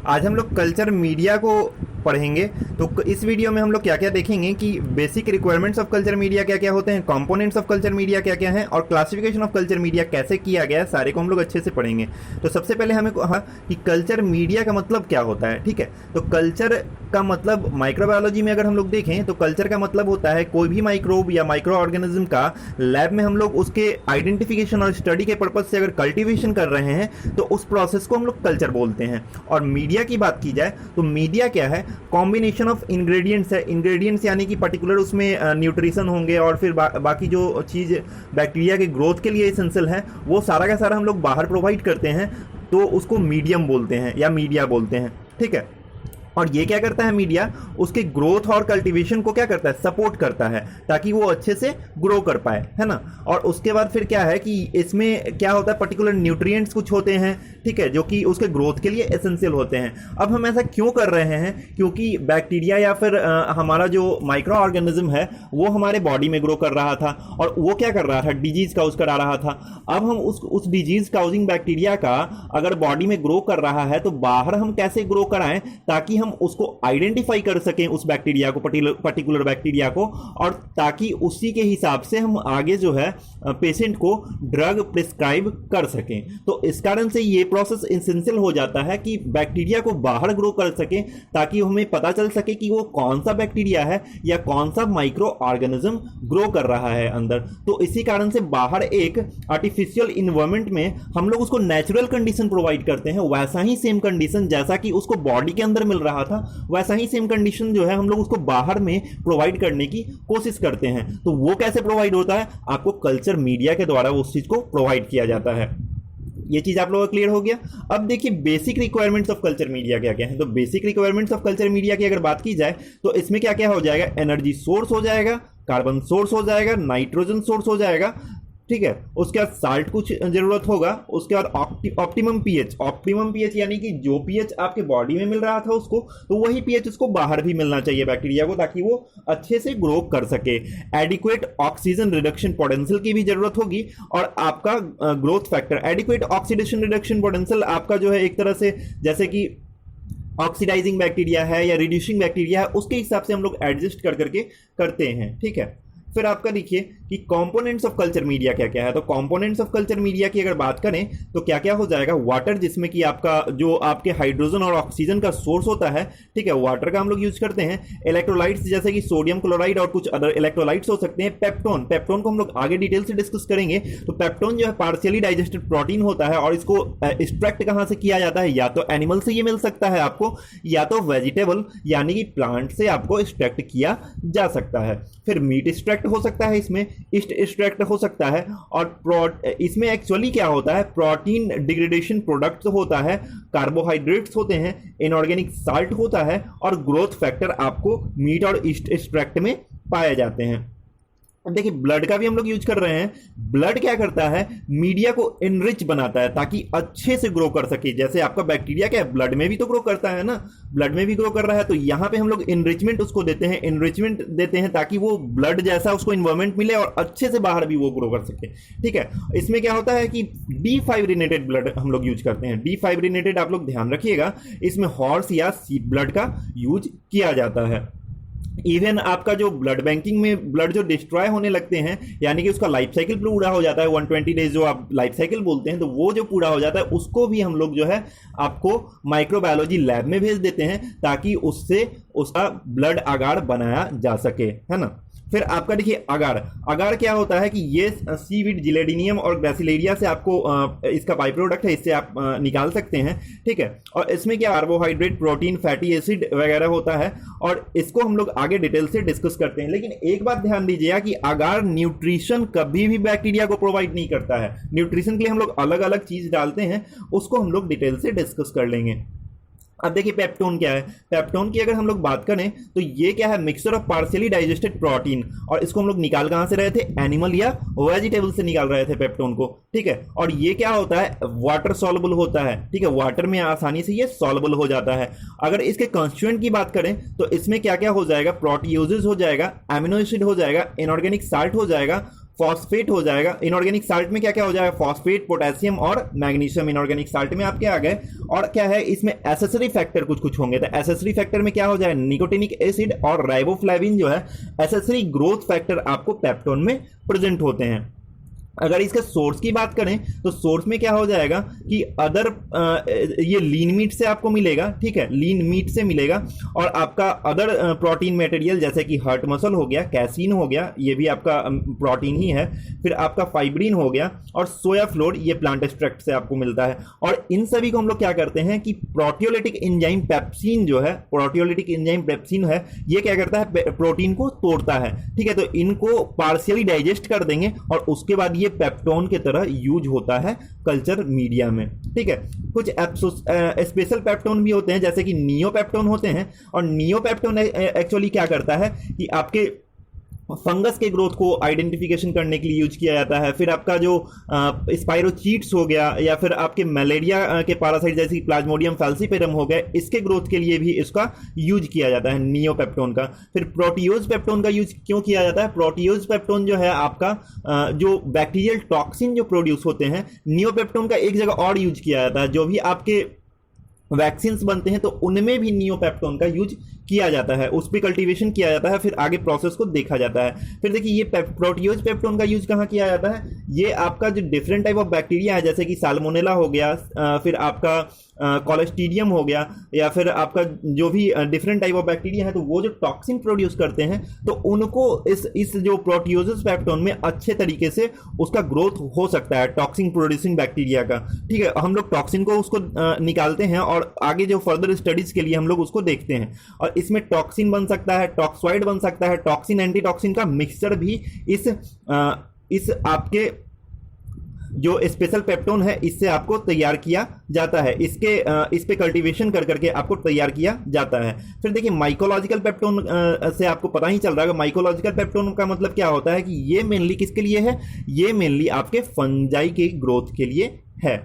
आज हम लोग कल्चर मीडिया को पढ़ेंगे। तो इस वीडियो में हम लोग क्या क्या देखेंगे कि basic requirements of culture media क्या क्या होते हैं, कंपोनेंट्स ऑफ कल्चर मीडिया क्या क्या हैं और क्लासिफिकेशन ऑफ कल्चर मीडिया कैसे किया गया है, सारे को हम लोग अच्छे से पढ़ेंगे। तो सबसे पहले हमें कहा कि कल्चर मीडिया का मतलब क्या होता है। ठीक है, तो कल्चर का मतलब माइक्रोबायोलॉजी में अगर हम लोग देखें तो कल्चर का मतलब होता है कोई भी माइक्रोब या माइक्रो ऑर्गेनिज्म का लैब में हम लोग उसके आइडेंटिफिकेशन और स्टडी के पर्पज से अगर कल्टीवेशन कर रहे हैं तो उस प्रोसेस को हम लोग कल्चर बोलते हैं। और मीडिया की बात की जाए तो मीडिया क्या है, कॉम्बिनेशन ऑफ इंग्रेडिएंट्स है। इंग्रेडिएंट्स यानी कि पर्टिकुलर उसमें न्यूट्रिशन होंगे और फिर बाकी जो चीज़ बैक्टीरिया के ग्रोथ के लिए एसेंशियल है वो सारा का सारा हम लोग बाहर प्रोवाइड करते हैं, तो उसको मीडियम बोलते हैं या मीडिया बोलते हैं। ठीक है, और ये क्या करता है मीडिया, उसके ग्रोथ और कल्टीवेशन को क्या करता है, सपोर्ट करता है ताकि वो अच्छे से ग्रो कर पाए, है ना। और उसके बाद फिर क्या है कि इसमें क्या होता है, पर्टिकुलर न्यूट्रिएंट्स कुछ होते हैं, ठीक है, जो कि उसके ग्रोथ के लिए एसेंशियल होते हैं। अब हम ऐसा क्यों कर रहे हैं, क्योंकि बैक्टीरिया या फिर हमारा जो माइक्रो ऑर्गेनिज्म है वो हमारे बॉडी में ग्रो कर रहा था और वो क्या कर रहा था, डिजीज काउज करा रहा था। अब हम उस डिजीज काउजिंग बैक्टीरिया का अगर बॉडी में ग्रो कर रहा है तो बाहर हम कैसे ग्रो कराएं ताकि हम उसको आइडेंटिफाई कर सकें, उस बैक्टीरिया को, पर्टिकुलर बैक्टीरिया को, और ताकि उसी के हिसाब से हम आगे जो है पेशेंट को ड्रग प्रिस्क्राइब कर सकें। तो इस कारण से ये प्रोसेस एसेंशियल हो जाता है कि बैक्टीरिया को बाहर ग्रो कर सकें ताकि हमें पता चल सके कि वो कौन सा बैक्टीरिया है या कौन सा माइक्रो ऑर्गेनिज्म ग्रो कर रहा है अंदर। तो इसी कारण से बाहर एक आर्टिफिशियल इन्वायरमेंट में हम लोग उसको नेचुरल कंडीशन प्रोवाइड करते हैं, वैसा ही सेम कंडीशन जैसा कि उसको बॉडी के अंदर मिल रहा था वैसा ही सेम कंडीशन जो है हम लोग उसको बाहर में प्रोवाइड करने की कोशिश करते हैं। तो वो कैसे प्रोवाइड होता है, आपको कल्चर मीडिया के द्वारा उस चीज को प्रोवाइड किया जाता है। ये चीज आप लोगों को क्लियर हो गया। अब देखिए basic requirements of culture media क्या क्या है। तो basic requirements of culture media की अगर बात की जाए तो इसमें क्या क्या हो जाएगा, एनर्जी सोर्स हो जाएगा, कार्बन सोर्स हो जाएगा, नाइट्रोजन सोर्स हो जाएगा, ठीक है, उसके बाद साल्ट कुछ जरूरत होगा, उसके बाद ऑप्टिमम पीएच यानी कि जो पीएच आपके बॉडी में मिल रहा था उसको, तो वही पीएच उसको बाहर भी मिलना चाहिए बैक्टीरिया को ताकि वो अच्छे से ग्रो कर सके। एडिक्वेट ऑक्सीजन रिडक्शन पोटेंशियल की भी जरूरत होगी और आपका growth factor, adequate oxidation reduction potential आपका जो है एक तरह से जैसे कि ऑक्सीडाइजिंग बैक्टीरिया है या रिड्यूसिंग बैक्टीरिया है, उसके हिसाब से हम लोग एडजस्ट कर करके करते हैं। ठीक है, फिर आपका देखिए कि कंपोनेंट्स ऑफ कल्चर मीडिया क्या क्या है। तो कंपोनेंट्स ऑफ कल्चर मीडिया की अगर बात करें तो क्या क्या हो जाएगा, वाटर, जिसमें कि आपका जो आपके हाइड्रोजन और ऑक्सीजन का सोर्स होता है, ठीक है, वाटर का हम लोग यूज करते हैं। इलेक्ट्रोलाइट्स जैसे कि सोडियम क्लोराइड और कुछ अदर इलेक्ट्रोलाइट्स हो सकते हैं। पेप्टोन को हम लोग आगे डिटेल से डिस्कस करेंगे। तो पेप्टोन जो है पार्शियली डाइजेस्टेड प्रोटीन होता है और इसको एक्सट्रैक्ट कहां से किया जाता है, या तो एनिमल से ये मिल सकता है आपको, या तो वेजिटेबल यानी कि प्लांट से आपको एक्सट्रैक्ट किया जा सकता है। फिर मीट एक्सट्रैक्ट हो सकता है, इसमें ईस्ट एक्सट्रैक्ट हो सकता है। और इसमें एक्चुअली क्या होता है, प्रोटीन डिग्रेडेशन प्रोडक्ट्स होता है, कार्बोहाइड्रेट्स होते हैं, इनऑर्गेनिक साल्ट होता है और ग्रोथ फैक्टर आपको मीट और ईस्ट एक्सट्रैक्ट में पाए जाते हैं। अब देखिए ब्लड का भी हम लोग यूज कर रहे हैं। ब्लड क्या करता है, मीडिया को इनरिच बनाता है ताकि अच्छे से ग्रो कर सके। जैसे आपका बैक्टीरिया क्या है, ब्लड में भी तो ग्रो करता है ना, ब्लड में भी ग्रो कर रहा है, तो यहाँ पे हम लोग इनरिचमेंट उसको देते हैं, इनरिचमेंट देते हैं ताकि वो ब्लड जैसा उसको इन्वायरमेंट मिले और अच्छे से बाहर भी वो ग्रो कर सके। ठीक है, इसमें क्या होता है कि डीफाइब्रिनेटेड ब्लड हम लोग यूज करते हैं। डीफाइब्रिनेटेड आप लोग ध्यान रखिएगा, इसमें हॉर्स या शीप ब्लड का यूज किया जाता है। इवन आपका जो ब्लड बैंकिंग में ब्लड जो डिस्ट्रॉय होने लगते हैं, यानी कि उसका लाइफ साइकिल पूरा हो जाता है, 120 डेज जो आप लाइफ साइकिल बोलते हैं, तो वो जो पूरा हो जाता है उसको भी हम लोग जो है आपको माइक्रोबायोलॉजी लैब में भेज देते हैं ताकि उससे उसका ब्लड अगार बनाया जा सके, है ना। फिर आपका देखिए अगार क्या होता है कि ये सीवीड जिलेडिनियम और ग्रेसिलेरिया से आपको इसका बाई प्रोडक्ट है, इससे आप निकाल सकते हैं। ठीक है, और इसमें क्या कार्बोहाइड्रेट, प्रोटीन, फैटी एसिड वगैरह होता है और इसको हम लोग आगे डिटेल से डिस्कस करते हैं। लेकिन एक बात ध्यान दीजिएगा कि अगार न्यूट्रिशन कभी भी बैक्टीरिया को प्रोवाइड नहीं करता है। न्यूट्रिशन के लिए हम लोग अलग अलग चीज डालते हैं, उसको हम लोग डिटेल से डिस्कस कर लेंगे। अब देखिए पेप्टोन क्या है। पेप्टोन की अगर हम लोग बात करें तो ये क्या है, mixture of partially digested protein, और इसको हम लोग निकाल कहां से रहे थे, एनिमल या वेजिटेबल से निकाल रहे थे पेप्टोन को। ठीक है, और ये क्या होता है, वाटर सॉल्युबल होता है। ठीक है, वाटर में आसानी से ये सॉल्युबल हो जाता है। अगर इसके कंस्टिट्यूएंट की बात करें तो इसमें क्या क्या हो जाएगा, प्रोटियोजेज हो जाएगा, एमिनो एसिड हो जाएगा, इनऑर्गेनिक साल्ट हो जाएगा, फॉस्फेट हो जाएगा। इनऑर्गेनिक साल्ट में क्या क्या हो जाएगा, फॉस्फेट, पोटेशियम और मैग्नीशियम इनऑर्गेनिक साल्ट में आपके आ गए। और क्या है इसमें एसेसरी फैक्टर कुछ कुछ होंगे, तो एसेसरी फैक्टर में क्या हो जाएगा, निकोटिनिक एसिड और राइबोफ्लेविन जो है एसेसरी ग्रोथ फैक्टर आपको पेप्टोन में प्रेजेंट होते हैं। अगर इसके सोर्स की बात करें तो सोर्स में क्या हो जाएगा कि अदर ये लीन मीट से आपको मिलेगा, ठीक है, लीन मीट से मिलेगा। और आपका अदर प्रोटीन मटेरियल जैसे कि हार्ट मसल हो गया, कैसीन हो गया, ये भी आपका प्रोटीन ही है। फिर आपका फाइब्रिन हो गया और सोया फ्लोर, ये प्लांट एक्सट्रैक्ट से आपको मिलता है। और इन सभी को हम लोग क्या करते हैं कि प्रोटियोलिटिक एंजाइम पेप्सिन जो है, प्रोटियोलिटिक एंजाइम पेप्सिन है, ये क्या करता है, प्रोटीन को तोड़ता है, ठीक है। तो इनको पार्शियली डाइजेस्ट कर देंगे और उसके बाद ये पेप्टोन के तरह यूज होता है कल्चर मीडिया में, ठीक है। कुछ स्पेशल पेप्टोन भी होते हैं जैसे कि नियोपेप्टोन होते हैं। और नियोपेप्टोन एक्चुअली क्या करता है कि आपके फंगस के ग्रोथ को आइडेंटिफिकेशन करने के लिए यूज किया जाता है। फिर आपका जो स्पाइरोचीट्स हो गया या फिर आपके मलेरिया के पैरासाइट जैसे प्लाज्मोडियम फैल्सीपेरम हो गए, इसके ग्रोथ के लिए भी इसका यूज किया जाता है नियोपेप्टोन का। फिर प्रोटियोज पेप्टोन का यूज क्यों किया जाता है, प्रोटियोज पेप्टोन जो है आपका जो बैक्टीरियल टॉक्सिन जो प्रोड्यूस होते हैं, नियोपेप्टोन का एक जगह और यूज किया जाता है। जो भी आपके वैक्सीन्स बनते हैं तो उनमें भी नियोपेप्टोन का यूज किया जाता है, उस पर कल्टीवेशन किया जाता है, फिर आगे प्रोसेस को देखा जाता है। फिर देखिए ये प्रोटियोज पेप्टोन का यूज कहाँ किया जाता है, ये आपका जो डिफरेंट टाइप ऑफ बैक्टीरिया है जैसे कि साल्मोनेला हो गया, फिर आपका कॉलेस्टीडियम हो गया, या फिर आपका जो भी डिफरेंट टाइप ऑफ बैक्टीरिया है, तो वो जो टॉक्सिन प्रोड्यूस करते हैं तो उनको इस जो प्रोटियोजिस पेप्टोन में अच्छे तरीके से उसका ग्रोथ हो सकता है, टॉक्सिन प्रोड्यूसिंग बैक्टीरिया का, ठीक है। हम लोग टॉक्सिन को उसको निकालते हैं और आगे जो फर्दर स्टडीज के लिए हम लोग उसको देखते हैं। और इसमें टॉक्सिन बन सकता है, टॉक्सॉइड बन सकता है, टॉक्सिन एंटीटॉक्सिन का मिक्सचर भी इस आपके जो स्पेशल पेप्टोन है इससे आपको तैयार किया जाता है। इस पे कल्टीवेशन कर करके आपको तैयार किया जाता है। फिर देखिए माइकोलॉजिकल पेप्टोन से आपको पता ही चल रहा है, माइकोलॉजिकल पेप्टोन का मतलब क्या होता है कि ये मेनली किसके लिए है, ये मेनली आपके फंजाई के ग्रोथ के लिए है।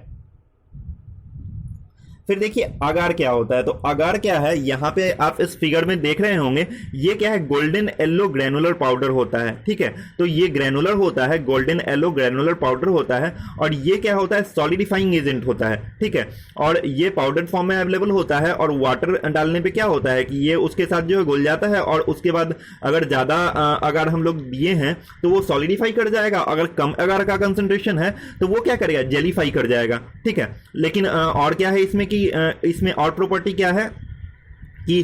फिर देखिए अगार क्या होता है, तो अगार क्या है, यहां पे आप इस फिगर में देख रहे होंगे, ये क्या है, गोल्डन येलो ग्रेनुलर पाउडर होता है, ठीक है। तो ये ग्रेनुलर होता है, गोल्डन येलो ग्रेनुलर पाउडर होता है, और ये क्या होता है, सॉलिडिफाइंग एजेंट होता है, ठीक है। और ये पाउडर फॉर्म में अवेलेबल होता है, और वाटर डालने पे क्या होता है कि ये उसके साथ जो है घुल जाता है, और उसके बाद अगर ज्यादा अगार हम लोग दिए हैं तो वो सॉलिडिफाई कर जाएगा, अगर कम अगार का कंसंट्रेशन है तो वो क्या करेगा, जेलीफाई कर जाएगा, ठीक है। लेकिन और क्या है इसमें कि इसमें और प्रॉपर्टी क्या है कि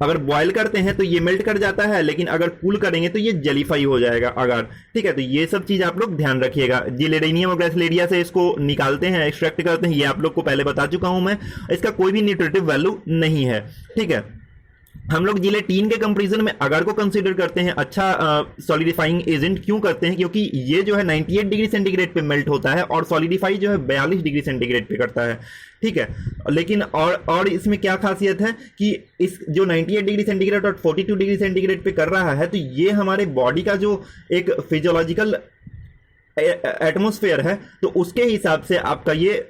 अगर बॉयल करते हैं तो ये मेल्ट कर जाता है, लेकिन अगर कूल करेंगे तो ये जेलीफाई हो जाएगा अगर, ठीक है। तो ये सब चीज आप लोग ध्यान रखिएगा। जिलेडेनियम और ग्रासिलेडिया से इसको निकालते हैं, एक्सट्रैक्ट करते हैं, ये आप लोग को पहले बता चुका हूं मैं, इसका कोई भी न्यूट्रिटिव वैल्यू नहीं है, ठीक है। हम लोग जिलेटिन के कंपैरिजन में अगार को कंसीडर करते हैं अच्छा सॉलिडिफाइंग एजेंट। क्यों करते हैं, क्योंकि ये जो है 98 डिग्री सेंटीग्रेड पे मेल्ट होता है और सॉलिडिफाई जो है 42 डिग्री सेंटीग्रेड पे करता है, ठीक है। लेकिन और इसमें क्या खासियत है कि इस जो 98 डिग्री सेंटीग्रेड और 42 डिग्री सेंटीग्रेड पे कर रहा है, तो ये हमारे बॉडी का जो एक फिजियोलॉजिकल एटमॉस्फेयर है तो उसके हिसाब से आपका ये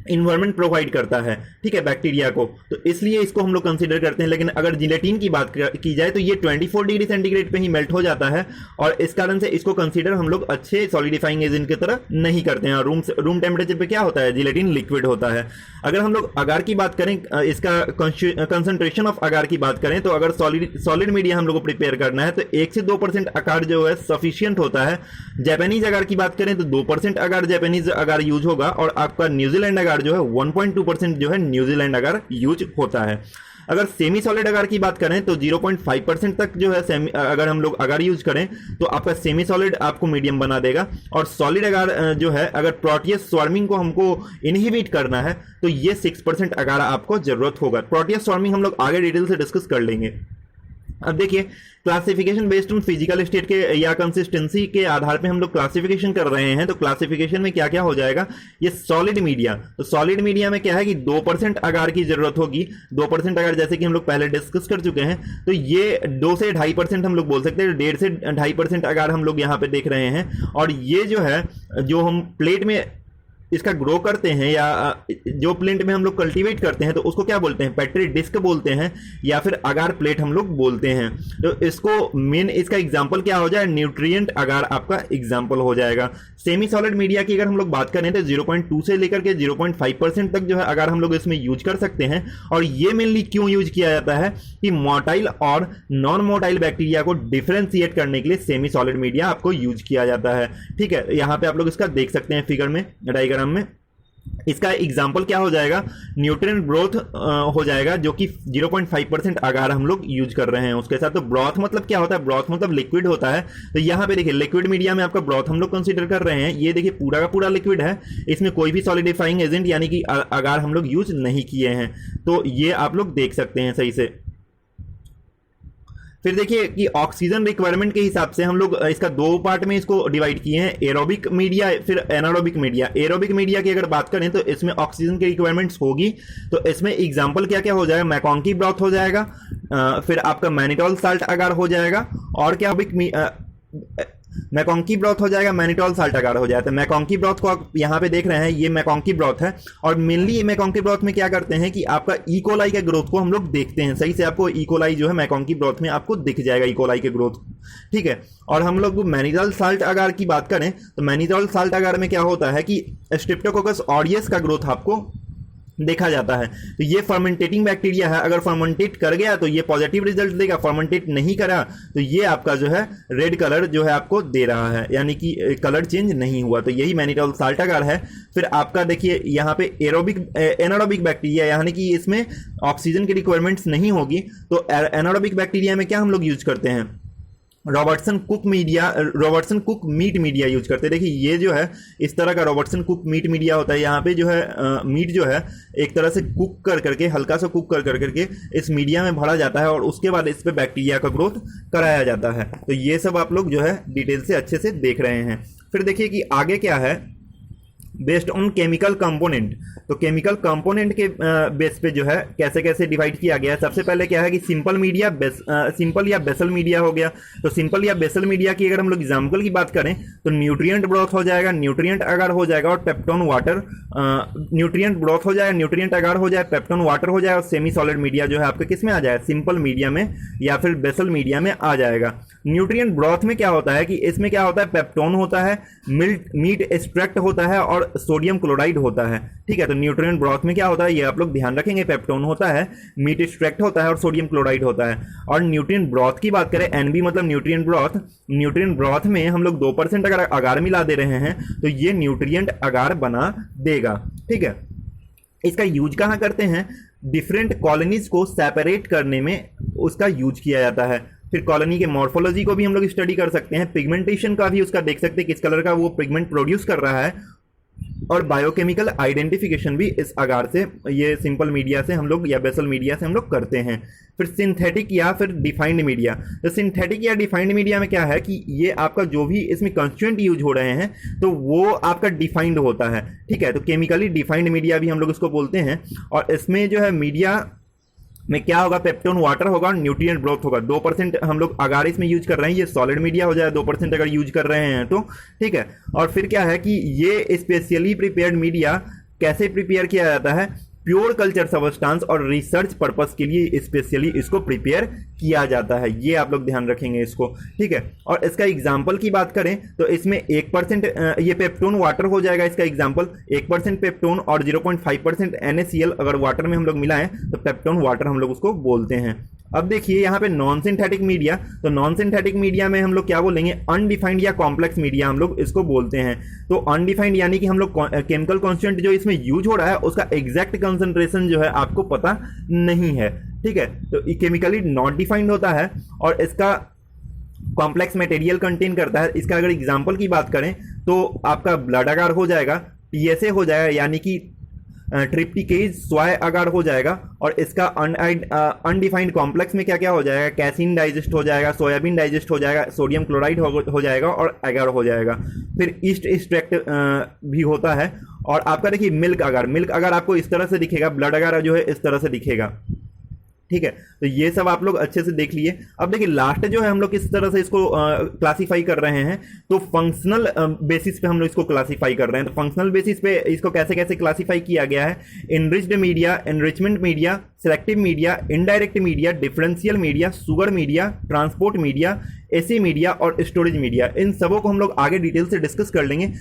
इन्वायरमेंट प्रोवाइड करता है, ठीक है, बैक्टीरिया को, तो इसलिए इसको हम लोग कंसीडर करते हैं। लेकिन अगर जिलेटिन की बात की जाए तो ये 24 डिग्री सेंटीग्रेड पे ही मेल्ट हो जाता है, और इस कारण से इसको कंसीडर हम लोग अच्छे सॉलिडिफाइंग एजेंट की तरह नहीं करते हैं। रूम टेम्परेचर पे क्या होता है, जिलेटिन लिक्विड होता है। अगर हम लोग अगार की बात करें, इसका कंसंट्रेशन ऑफ अगार की बात करें, तो अगर सॉलिड मीडिया हम लोग को प्रिपेयर करना है तो 1 से 2% अगार जो है सफिशियंट होता है। जापानीज अगार की बात करें तो 2% अगार जापानीज अगार यूज होगा, और आपका न्यूजीलैंड अगार जो है 1.2% जो है न्यूजीलैंड अगार यूज होता है। अगर सेमी सॉलिड अगार की बात करें तो 0.5% तक जो है अगर हम लोग अगार यूज करें तो आपका सेमी सॉलिड आपको मीडियम बना देगा। और सॉलिड अगार जो है, अगर प्रोटियस स्वार्मिंग को हमको इनहिबिट करना है तो ये 6% अगार आपको जरूरत होगा। प्रोटियस स्वार्मिंग हम लोग आगे डिटेल से डिस्कस कर लेंगे। अब देखिए classification based on physical state के या कंसिस्टेंसी के आधार पे हम लोग क्लासिफिकेशन कर रहे हैं। तो क्लासिफिकेशन में क्या क्या हो जाएगा, ये सॉलिड मीडिया, तो सॉलिड मीडिया में क्या है कि 2% अगार की जरूरत होगी। 2% अगार जैसे कि हम लोग पहले डिस्कस कर चुके हैं, तो ये 2 से 2.5% हम लोग बोल सकते हैं, 1.5 से 2.5% अगार हम लोग यहाँ पे देख रहे हैं। और ये जो है, जो हम प्लेट में इसका ग्रो करते हैं या जो प्लेंट में हम लोग कल्टीवेट करते हैं तो उसको क्या बोलते हैं, पेट्री डिस्क बोलते हैं या फिर अगार प्लेट हम लोग बोलते हैं। तो इसको मेन इसका एग्जांपल क्या हो जाए, न्यूट्रिएंट अगार आपका एग्जांपल हो जाएगा। सेमी सॉलिड मीडिया की अगर हम लोग बात करें तो 0.2 से लेकर के 0.5% तक जो है अगार हम लोग इसमें यूज कर सकते हैं। और ये मेनली क्यों यूज किया जाता है कि मोटाइल और नॉन मोटाइल बैक्टीरिया को डिफरेंशिएट करने के लिए सेमी सॉलिड मीडिया आपको यूज किया जाता है। ठीक है, यहाँ पे आप लोग इसका देख सकते हैं फिगर में, डायग्राम में। इसका एग्जाम्पल क्या हो जाएगा, न्यूट्रिएंट ब्रोथ हो जाएगा, जो कि 0.5% अगार हम लोग यूज कर रहे हैं उसके साथ। तो ब्रॉथ मतलब क्या होता है, ब्रॉथ मतलब लिक्विड होता है। तो यहाँ पे देखिए लिक्विड मीडिया में आपका ब्रॉथ हम लोग कंसीडर कर रहे हैं। ये देखिए पूरा का पूरा लिक्विड है, इसमें कोई भी सॉलिडिफाइंग एजेंट यानी कि अगार हम लोग यूज नहीं किए हैं। तो ये आप लोग देख सकते हैं सही से। फिर देखिए कि ऑक्सीजन रिक्वायरमेंट के हिसाब से हम लोग इसका दो पार्ट में इसको डिवाइड किए हैं, एरोबिक मीडिया फिर एनारोबिक मीडिया। एरोबिक मीडिया की अगर बात करें तो इसमें ऑक्सीजन की रिक्वायरमेंट्स होगी। तो इसमें एग्जांपल क्या क्या हो जाएगा, मैकॉन्की ब्रॉथ हो जाएगा, फिर आपका मैनिटोल साल्ट अगार हो जाएगा, और क्या मैकॉन्की ब्रॉथ हो जाएगा, मैनिटोल साल्ट अगार हो जाता है। मैकॉन्की ब्रॉथ को आप यहाँ पे देख रहे हैं, ये मैकॉन्की ब्रॉथ है। और मेनली ये मैकॉन्की ब्रॉथ में क्या करते हैं कि आपका इकोलाई के ग्रोथ को हम लोग देखते हैं। सही से आपको इकोलाई जो है मैकॉन्की ब्रॉथ में आपको दिख जाएगा, इकोलाई के ग्रोथ। ठीक है, और हम लोग मैनिटोल साल्ट अगार की बात करें तो मैनिटोल साल्ट अगार में क्या होता है कि स्ट्रेप्टोकोकस ऑरियस का ग्रोथ आपको देखा जाता है। तो ये फर्मेंटेटिंग बैक्टीरिया है, अगर फर्मेंटेट कर गया तो ये पॉजिटिव रिजल्ट देगा, फर्मेंटेट नहीं करा तो ये आपका जो है रेड कलर जो है आपको दे रहा है, यानी कि कलर चेंज नहीं हुआ। तो यही मैनिटोल साल्ट अगार है। फिर आपका देखिए यहाँ पे एनारोबिक बैक्टीरिया, यानी कि इसमें ऑक्सीजन की रिक्वायरमेंट्स नहीं होगी। तो एनारोबिक बैक्टीरिया में क्या हम लोग यूज करते हैं, Robertson cook meet media use करते हैं। देखिए ये जो है इस तरह का रॉबर्टसन कुक मीट मीडिया होता है। यहाँ पे जो है मीट जो है एक तरह से कुक कर करके, हल्का सा कुक कर करके इस मीडिया में भरा जाता है और उसके बाद इस पे बैक्टीरिया का ग्रोथ कराया जाता है। तो ये सब आप लोग जो है डिटेल से अच्छे से देख रहे हैं। फिर देखिए कि आगे क्या है, बेस्ड ऑन केमिकल कंपोनेंट। तो केमिकल कंपोनेंट के बेस पे जो है कैसे कैसे डिवाइड किया गया है। सबसे पहले क्या है कि सिंपल या बेसल मीडिया हो गया। तो सिंपल या बेसल मीडिया की अगर हम लोग एग्जांपल की बात करें तो न्यूट्रिएंट ब्रॉथ हो जाएगा, न्यूट्रिएंट अगार हो जाएगा, और पेप्टोन वाटर। न्यूट्रिएंट ब्रॉथ हो जाएगा, न्यूट्रिएंट अगार हो जाए, पेप्टोन वाटर हो जाए, और सेमी सॉलिड मीडिया जो है आपका किस में आ जाए, सिंपल मीडिया में या फिर बेसल मीडिया में आ जाएगा। न्यूट्रिएंट ब्रॉथ में क्या होता है कि इसमें क्या होता है, पेप्टोन होता है, मीट एक्सट्रैक्ट होता है और सोडियम क्लोराइड होता है। ठीक है, तो न्यूट्रिएंट ब्रॉथ में क्या होता है ये आप लोग ध्यान रखेंगे, पेप्टोन होता है, मीट एक्सट्रैक्ट होता है और सोडियम क्लोराइड होता है। और न्यूट्रिएंट ब्रॉथ की बात करें, एनबी मतलब न्यूट्रिएंट ब्रॉथ में हम लोग 2% अगर अगार मिला दे रहे हैं तो ये न्यूट्रिएंट अगार बना देगा। ठीक है, इसका यूज कहाँ करते हैं, डिफरेंट कॉलोनीज को सेपरेट करने में उसका यूज किया जाता है। फिर कॉलोनी के मॉर्फोलॉजी को भी हम लोग स्टडी कर सकते हैं, पिगमेंटेशन का भी उसका देख सकते हैं, किस कलर का वो पिगमेंट प्रोड्यूस कर रहा है, और बायोकेमिकल आइडेंटिफिकेशन भी इस अगार से, ये सिंपल मीडिया से हम लोग या बेसल मीडिया से हम लोग करते हैं। फिर सिंथेटिक या फिर डिफाइंड मीडिया। तो सिंथेटिक या डिफाइंड मीडिया में क्या है कि ये आपका जो भी इसमें कंस्टिट्यूएंट यूज हो रहे हैं तो वो आपका डिफाइंड होता है। ठीक है, तो केमिकली डिफाइंड मीडिया भी हम लोग इसको बोलते हैं। और इसमें जो है मीडिया में क्या होगा, पेप्टोन वाटर होगा और न्यूट्रिएंट ब्रॉथ होगा। 2% हम लोग अगार इसमें यूज कर रहे हैं, ये सॉलिड मीडिया हो जाए 2% अगर यूज कर रहे हैं तो। ठीक है, और फिर क्या है कि ये स्पेशली प्रिपेयर्ड मीडिया कैसे प्रिपेयर किया जाता है, प्योर कल्चर सबस्टांस और रिसर्च पर्पस के लिए स्पेशली इसको प्रिपेयर किया जाता है। ये आप लोग ध्यान रखेंगे इसको। ठीक है, और इसका एग्जाम्पल की बात करें तो इसमें 1% ये पेप्टोन वाटर हो जाएगा इसका एग्जाम्पल। 1% पेप्टोन और 0.5% NaCl अगर वाटर में हम लोग मिलाएं तो पेप्टोन वाटर हम लोग उसको बोलते हैं। अब देखिए यहाँ पे नॉन सिंथेटिक मीडिया, तो नॉन सिंथेटिक मीडिया में हम लोग क्या बोलेंगे, अनडिफाइंड या कॉम्प्लेक्स मीडिया हम लोग इसको बोलते हैं। तो अनडिफाइंड यानी कि हम लोग केमिकल कॉन्स्टेंट जो इसमें यूज हो रहा है उसका एग्जैक्ट कंसंट्रेशन जो है आपको पता नहीं है। ठीक है, तो केमिकली नॉट डिफाइंड होता है और इसका कॉम्प्लेक्स मटेरियल कंटेन करता है। इसका अगर एग्जाम्पल की बात करें तो आपका ब्लड अगार हो जाएगा, TSA हो जाएगा यानी कि ट्रिप्टिकेज स्वाय अगार हो जाएगा, और इसका अनडिफाइंड कॉम्प्लेक्स में क्या क्या हो जाएगा, कैसीन डाइजेस्ट हो जाएगा, सोयाबीन डाइजेस्ट हो जाएगा, सोडियम क्लोराइड हो जाएगा और अगार हो जाएगा। फिर ईस्ट एक्सट्रैक्ट भी होता है। और आपका देखिए मिल्क अगार आपको इस तरह से दिखेगा, ब्लड अगार जो है इस तरह से दिखेगा। ठीक है, तो ये सब आप लोग अच्छे से देख लिए। अब देखिए लास्ट जो है हम लोग किस तरह से इसको क्लासिफाई कर रहे हैं, तो फंक्शनल बेसिस पे हम लोग इसको क्लासिफाई कर रहे हैं। तो फंक्शनल बेसिस पे इसको कैसे कैसे क्लासिफाई किया गया है, enriched media, enrichment media, selective media, indirect media, differential media, sugar media, transport media, AC media और स्टोरेज मीडिया। इन सबों को हम लोग आगे डिटेल से डिस्कस कर लेंगे।